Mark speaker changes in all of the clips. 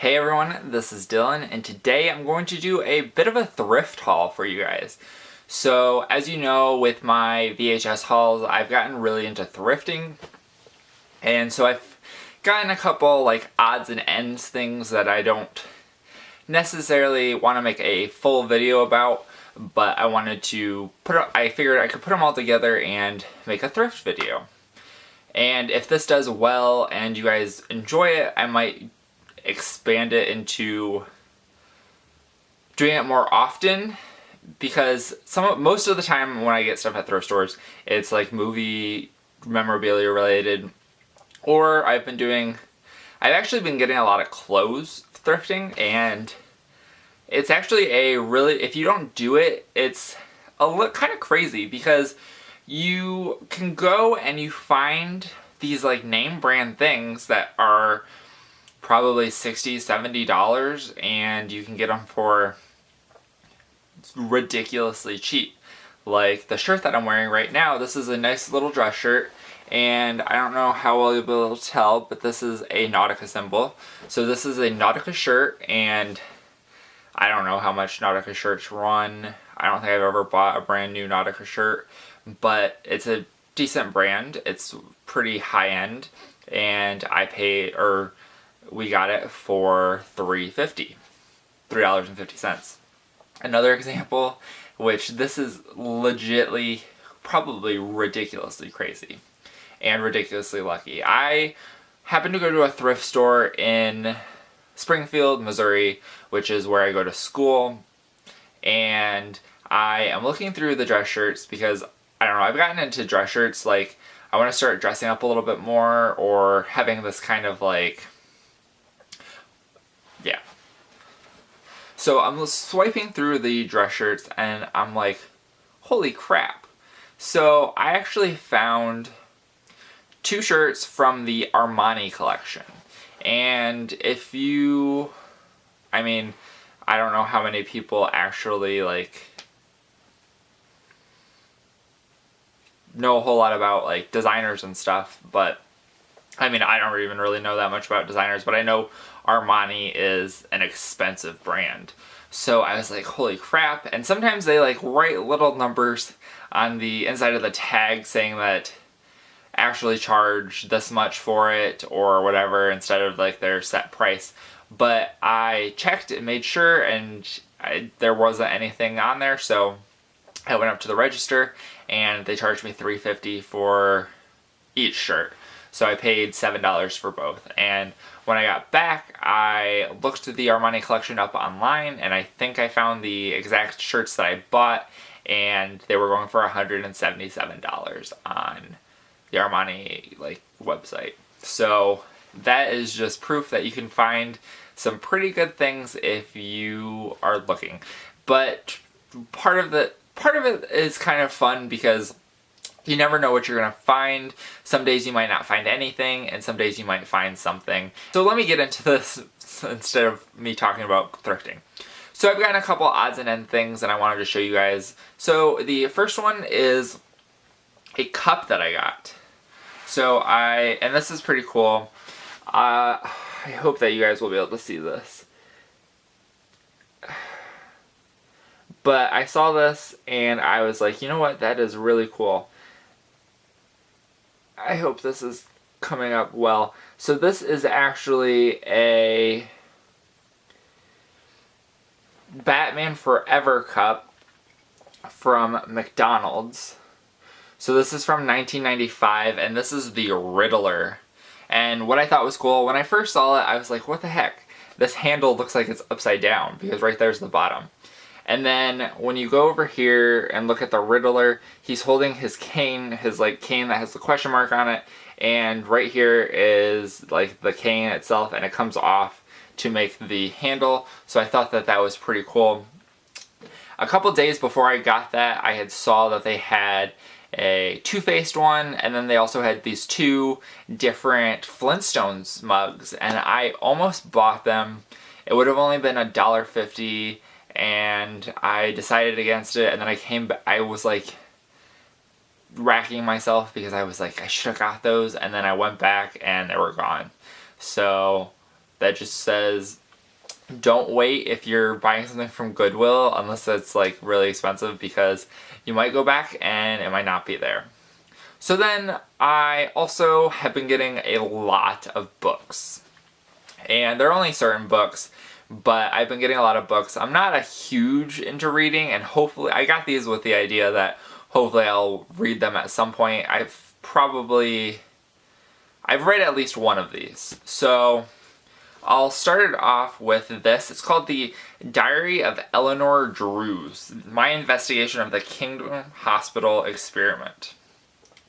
Speaker 1: Hey everyone, this is Dylan, and today I'm going to do a bit of a thrift haul for you guys. So, as you know, with my VHS hauls, I've gotten really into thrifting, and so I've gotten a couple like odds and ends things that I don't necessarily want to make a full video about, but I wanted to I figured I could put them all together and make a thrift video. And if this does well and you guys enjoy it, I might expand it into doing it more often, because most of the time when I get stuff at thrift stores, it's like movie memorabilia related, or I've actually been getting a lot of clothes thrifting, and it's actually if you don't do it, it's kind of crazy, because you can go and you find these like name brand things that are probably $60, $70, and you can get them for ridiculously cheap. Like the shirt that I'm wearing right now, this is a nice little dress shirt, and I don't know how well you'll be able to tell, but this is a Nautica symbol. So this is a Nautica shirt, and I don't know how much Nautica shirts run. I don't think I've ever bought a brand new Nautica shirt, but it's a decent brand. It's pretty high end, and we got it for $3.50. Another example, which this is legitly probably ridiculously crazy and ridiculously lucky. I happened to go to a thrift store in Springfield, Missouri, which is where I go to school, and I am looking through the dress shirts because, I don't know, I've gotten into dress shirts, like I want to start dressing up a little bit more, or having this kind of like, yeah. So I'm swiping through the dress shirts and I'm like, holy crap. So I actually found two shirts from the Armani collection. And I don't know how many people actually like know a whole lot about like designers and stuff, but I don't even really know that much about designers, but I know Armani is an expensive brand. So I was like, holy crap. And sometimes they like write little numbers on the inside of the tag saying that actually charge this much for it or whatever, instead of like their set price. But I checked and made sure, and there wasn't anything on there, so I went up to the register and they charged me $3.50 for each shirt. So I paid $7 for both. And when I got back, I looked at the Armani collection up online, and I think I found the exact shirts that I bought, and they were going for $177 on the Armani website. So that is just proof that you can find some pretty good things if you are looking. But part of it is kind of fun, because you never know what you're going to find. Some days you might not find anything, and some days you might find something. So let me get into this instead of me talking about thrifting. So I've gotten a couple odds and end things and I wanted to show you guys. So the first one is a cup that I got. And this is pretty cool. I hope that you guys will be able to see this. But I saw this and I was like, you know what, that is really cool. I hope this is coming up well. So this is actually a Batman Forever cup from McDonald's. So this is from 1995, and this is the Riddler. And what I thought was cool, when I first saw it, I was like, what the heck? This handle looks like it's upside down, because right there's the bottom. And then when you go over here and look at the Riddler, he's holding his cane, cane that has the question mark on it, and right here is like the cane itself, and it comes off to make the handle. So I thought that was pretty cool. A couple days before I got that, I had saw that they had a two-faced one, and then they also had these two different Flintstones mugs, and I almost bought them. It would have only been $1.50, and I decided against it, and then I was like racking myself, because I was like, I should have got those, and then I went back and they were gone. So that just says don't wait if you're buying something from Goodwill unless it's like really expensive, because you might go back and it might not be there. So then I also have been getting a lot of books. And they're only certain books, but I've been getting a lot of books. I'm not a huge into reading, and hopefully I got these with the idea that hopefully I'll read them at some point. I've read at least one of these. So I'll start it off with this. It's called The Diary of Eleanor Drews, My Investigation of the Kingdom Hospital Experiment.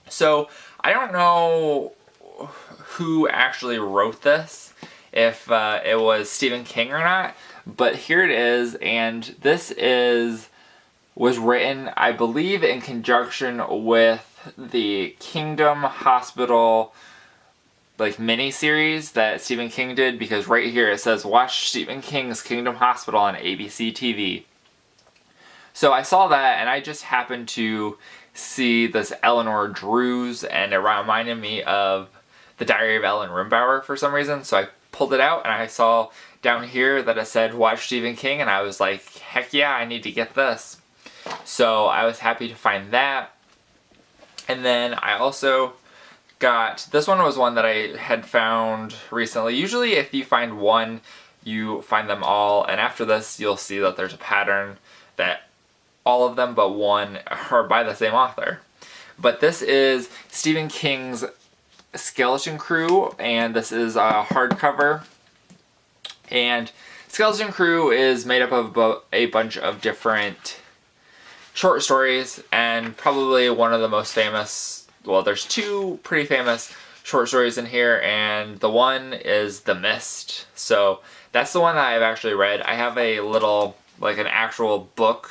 Speaker 1: So I don't know who actually wrote this, if it was Stephen King or not, but here it is, and this was written, I believe, in conjunction with the Kingdom Hospital mini-series that Stephen King did, because right here it says, watch Stephen King's Kingdom Hospital on ABC TV. So I saw that, and I just happened to see this Eleanor Drews, and it reminded me of The Diary of Ellen Rimbauer for some reason, so I pulled it out, and I saw down here that it said watch Stephen King, and I was like, heck yeah, I need to get this. So I was happy to find that. And then I also got, this one was one that I had found recently. Usually if you find one, you find them all, and after this you'll see that there's a pattern that all of them but one are by the same author. But this is Stephen King's Skeleton Crew, and this is a hardcover. And Skeleton Crew is made up of a bunch of different short stories, and probably one of the most famous, well, there's two pretty famous short stories in here, and the one is The Misc. So that's the one that I've actually read. I have a little, an actual book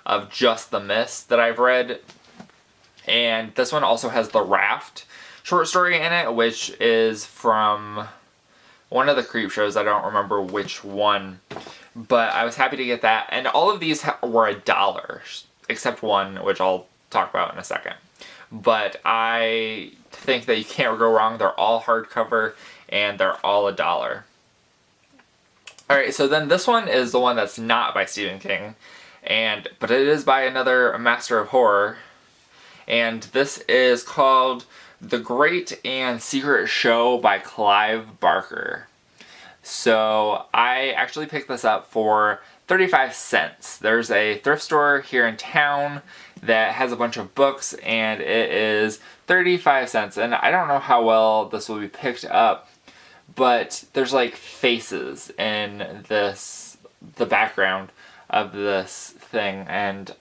Speaker 1: of just The Misc that I've read, and this one also has The Raft short story in it, which is from one of the creep shows. I don't remember which one, but I was happy to get that. And all of these were $1, except one, which I'll talk about in a second. But I think that you can't go wrong. They're all hardcover, and they're all $1. Alright, so then this one is the one that's not by Stephen King, but it is by another master of horror. And this is called The Great and Secret Show by Clive Barker. So I actually picked this up for 35 cents. There's a thrift store here in town that has a bunch of books, and it is 35 cents. And I don't know how well this will be picked up, but there's faces in the background of this thing, and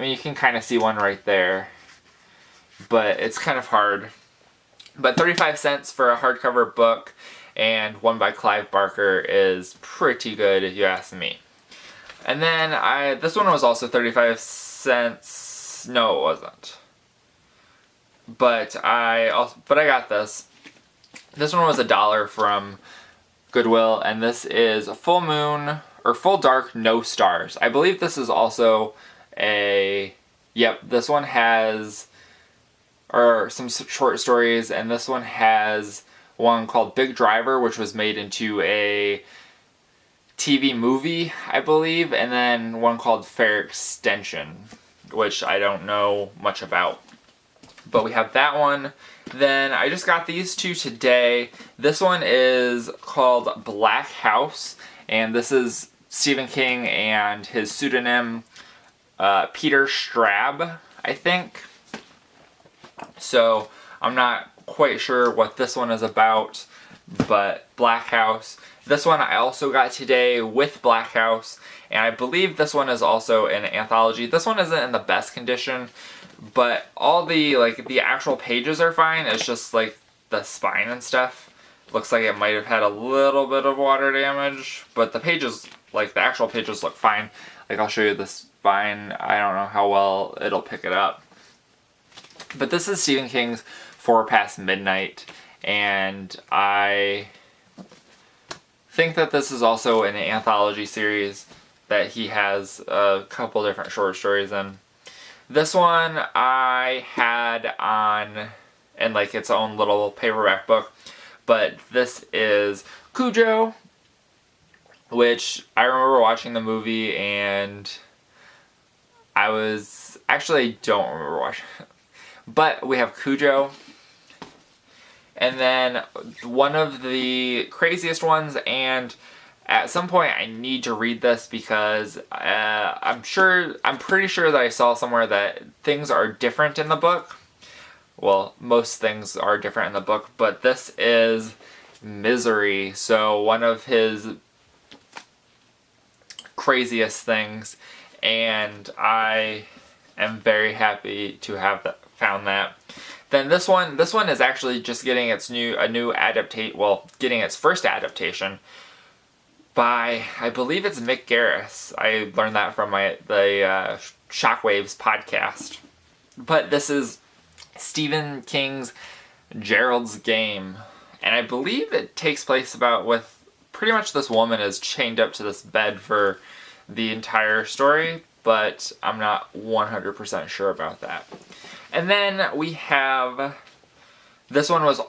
Speaker 1: you can kind of see one right there, but it's kind of hard. But 35 cents for a hardcover book, and one by Clive Barker, is pretty good if you ask me. And then this one was also 35 cents. No, it wasn't. But I got this. This one was $1 from Goodwill, and this is Full Moon, or Full Dark, No Stars. I believe this is also this one has some short stories, and this one has one called Big Driver, which was made into a TV movie, I believe, and then one called Fair Extension, which I don't know much about. But we have that one. Then I just got these two today. This one is called Black House, and this is Stephen King and his pseudonym Peter Straub, I think. So I'm not quite sure what this one is about, but Black House. This one I also got today with Black House, and I believe this one is also an anthology. This one isn't in the best condition, but all the actual pages are fine. It's just the spine and stuff looks like it might have had a little bit of water damage, but the pages, the actual pages, look fine. I'll show you the spine. I don't know how well it'll pick it up. But this is Stephen King's 4 Past Midnight, and I think that this is also an anthology series that he has a couple different short stories in. This one I had in its own little paperback book, but this is Cujo, which I remember watching the movie and I don't remember watching it. But we have Cujo. And then one of the craziest ones, and at some point I need to read this because I'm pretty sure that I saw somewhere that things are different in the book. Well, most things are different in the book, but this is Misery. So one of his craziest things, and I am very happy to have found that. Then this one is actually just getting getting its first adaptation by, I believe it's Mick Garris. I learned that from the Shockwaves podcast. But this is Stephen King's Gerald's Game, and I believe it takes place with pretty much this woman is chained up to this bed for the entire story, but I'm not 100% sure about that. And then we have this one was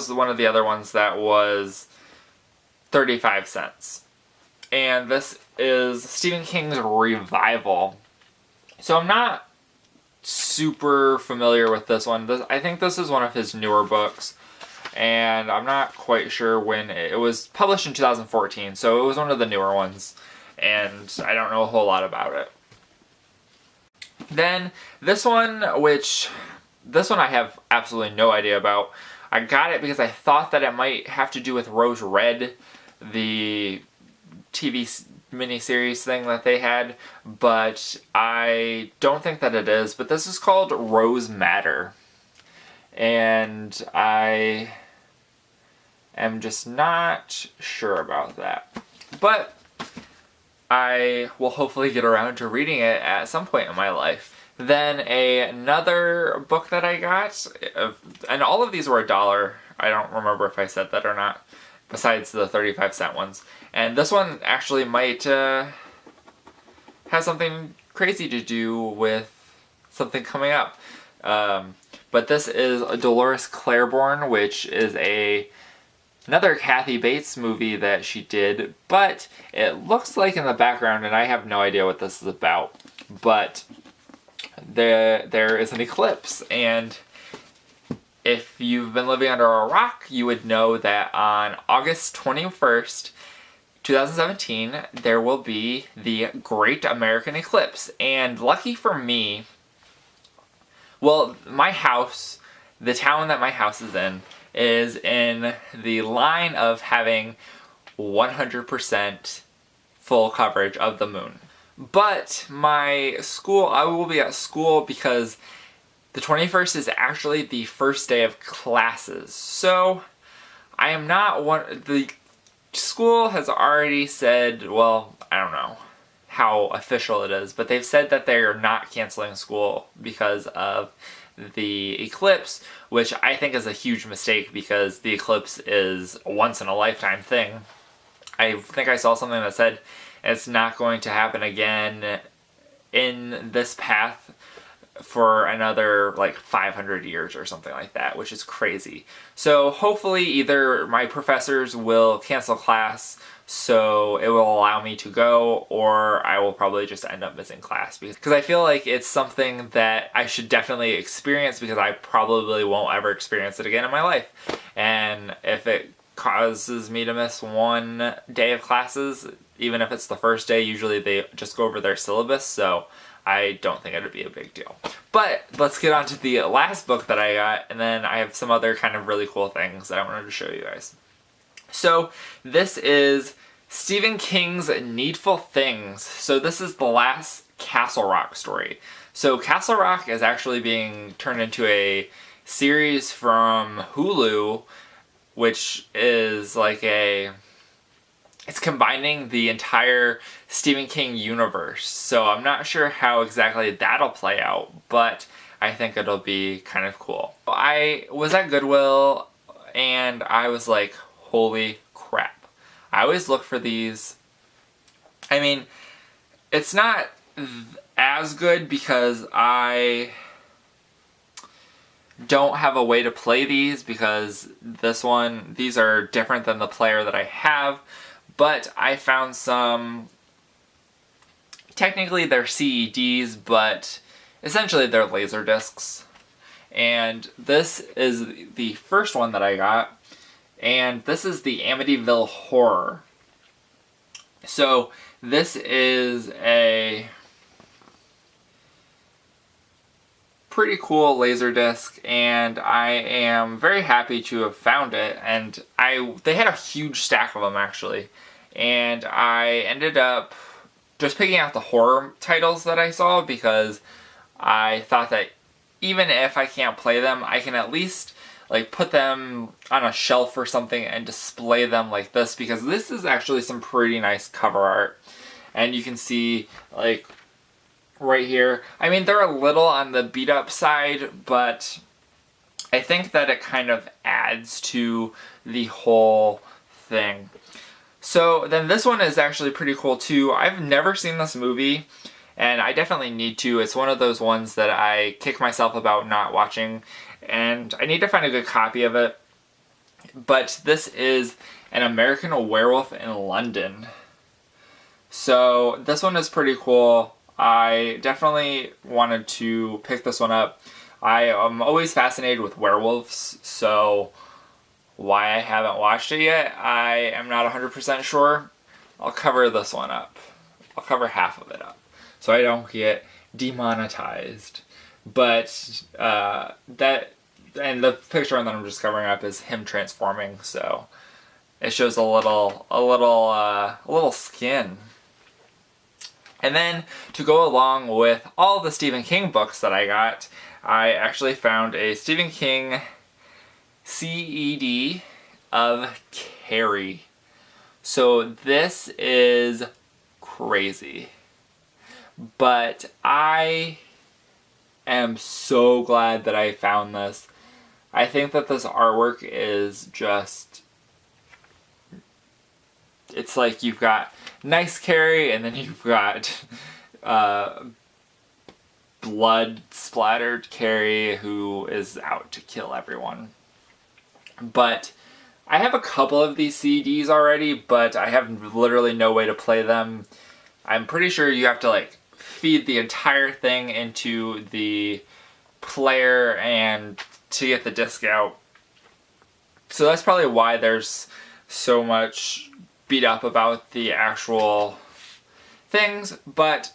Speaker 1: one of the other ones that was 35 cents. And this is Stephen King's Revival. So I'm not super familiar with this one. I think this is one of his newer books, and I'm not quite sure when it was published in 2014, so it was one of the newer ones, and I don't know a whole lot about it. Then this one I have absolutely no idea about. I got it because I thought that it might have to do with Rose Red, the TV miniseries thing that they had, but I don't think that it is. But this is called Rose Matter, and I am just not sure about that. But I will hopefully get around to reading it at some point in my life. Then another book that I got, and all of these were $1. I don't remember if I said that or not, besides the 35-cent ones. And this one actually might have something crazy to do with something coming up. But this is Dolores Claiborne, which is another Kathy Bates movie that she did, but it looks like in the background, and I have no idea what this is about, but there is an eclipse, and if you've been living under a rock, you would know that on August 21st, 2017, there will be the Great American Eclipse, and lucky for me, well, my house, the town that my house is in the line of having 100% full coverage of the moon. But my school, I will be at school because the 21st is actually the first day of classes. So I am not the school has already said, well, I don't know how official it is, but they've said that they are not canceling school because of the eclipse, which I think is a huge mistake because the eclipse is a once-in-a-lifetime thing. I think I saw something that said it's not going to happen again in this path for another like 500 years or something like that, which is crazy. So hopefully either my professors will cancel class so it will allow me to go, or I will probably just end up missing class because I feel like it's something that I should definitely experience because I probably won't ever experience it again in my life. And if it causes me to miss one day of classes, even if it's the first day, usually they just go over their syllabus, so I don't think it would be a big deal. But let's get on to the last book that I got, and then I have some other kind of really cool things that I wanted to show you guys. So this is Stephen King's Needful Things. So this is the last Castle Rock story. So Castle Rock is actually being turned into a series from Hulu, which is like it's combining the entire Stephen King universe. So I'm not sure how exactly that'll play out, but I think it'll be kind of cool. I was at Goodwill and I was like, holy crap. I always look for these. I mean, it's not as good because I don't have a way to play these because these are different than the player that I have, but I found some, technically they're CEDs, but essentially they're Laserdiscs. And this is the first one that I got, and this is the Amityville Horror. So this is a pretty cool Laserdisc, and I am very happy to have found it. And they had a huge stack of them actually, and I ended up just picking out the horror titles that I saw because I thought that even if I can't play them, I can at least like put them on a shelf or something and display them like this, because this is actually some pretty nice cover art. And you can see like right here, I mean, they're a little on the beat up side, but I think that it kind of adds to the whole thing. So then this one is actually pretty cool too. I've never seen this movie, and I definitely need to. It's one of those ones that I kick myself about not watching, and I need to find a good copy of it. But this is An American Werewolf in London. So this one is pretty cool. I definitely wanted to pick this one up. I am always fascinated with werewolves, so why I haven't watched it yet, I am not 100% sure. I'll cover this one up. I'll cover half of it up, so I don't get demonetized. But that, and the picture that I'm just covering up is him transforming, so it shows a little skin. And then to go along with all the Stephen King books that I got, I actually found a Stephen King CED of Carrie. So this is crazy, but I am so glad that I found this. I think that this artwork is just, it's like you've got nice Carrie, and then you've got blood splattered Carrie who is out to kill everyone. But I have a couple of these CDs already, but I have literally no way to play them. I'm pretty sure you have to like feed the entire thing into the player and to get the disc out. So that's probably why there's so much beat up about the actual things, but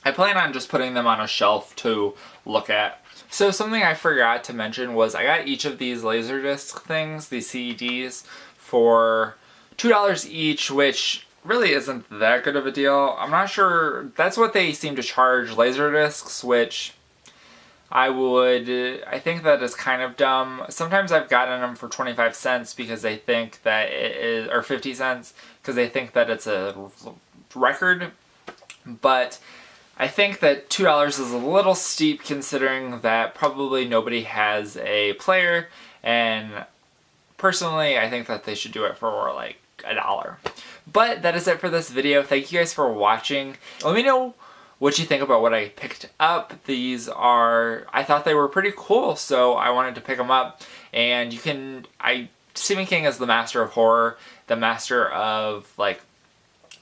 Speaker 1: I plan on just putting them on a shelf to look at. So something I forgot to mention was I got each of these Laserdisc things, these CDs, for $2 each, which really isn't that good of a deal. I'm not sure, that's what they seem to charge Laserdiscs, which I think that is kind of dumb. Sometimes I've gotten them for 25 cents because they think that it is, or 50 cents, because they think that it's a record. But I think that $2 is a little steep considering that probably nobody has a player, and personally I think that they should do it for like $1. But that is it for this video. Thank you guys for watching. Let me know what you think about what I picked up. These are, I thought they were pretty cool, so I wanted to pick them up. And you can, Stephen King is the master of horror, the master of like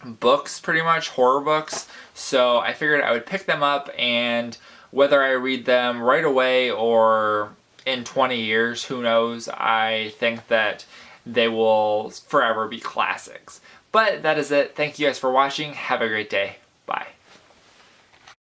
Speaker 1: books, pretty much, horror books. So I figured I would pick them up, and whether I read them right away or in 20 years, who knows, I think that they will forever be classics. But that is it. Thank you guys for watching. Have a great day. Bye.